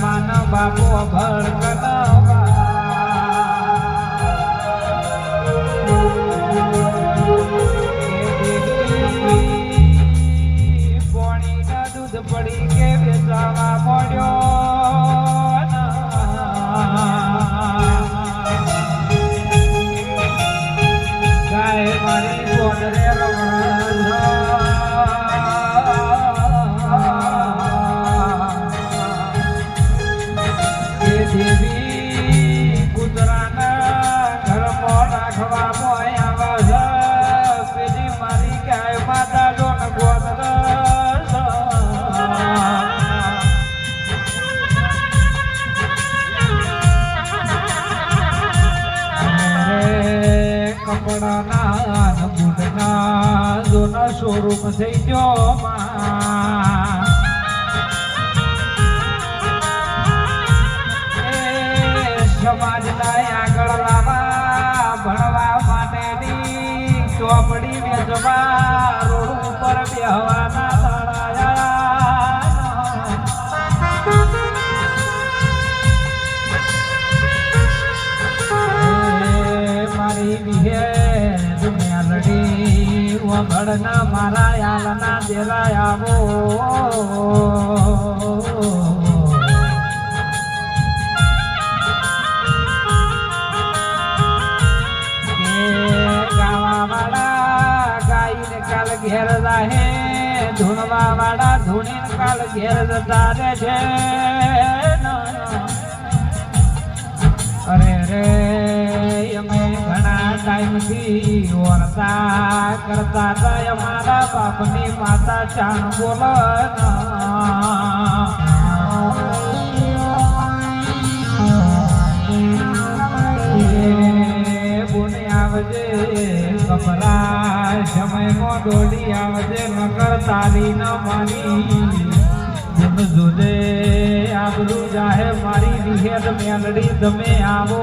માના બાપો ભળ કનવા પોણી ના દૂધ પડી કે વેચાવા પડ્યો ગાય મારી ગોડરે દેવી કૂતરાના ઘરમાં રાખવા મોયા પેલી મારી ગાય માતા જોન ગોદર કપડાના બુટના જોના શોરૂમ થઈ ગયો સમાજના આગળ લાવવા ભણવા માટેની ચોપડી વેચવા રોડ ઉપર બેહવાના મારી વિહે દુનિયા લડી વગડના મારા યાલના દેરા આવો ઘેર રહે ધૂણવા વાળા ધૂણી કાલ ઘેર જતા રે છે અરે રે અમે ઘણા ટાઈમથી વર્તા કરતા હતા અમારા બાપની માતા ચાણ બોલ બોને આવજે કપરા સમયમાં દોડી આવજે નકર તારી ન માની જેમ જોજે આબરૂ જાહે મારી વિહેદ મેલડી તમે આવો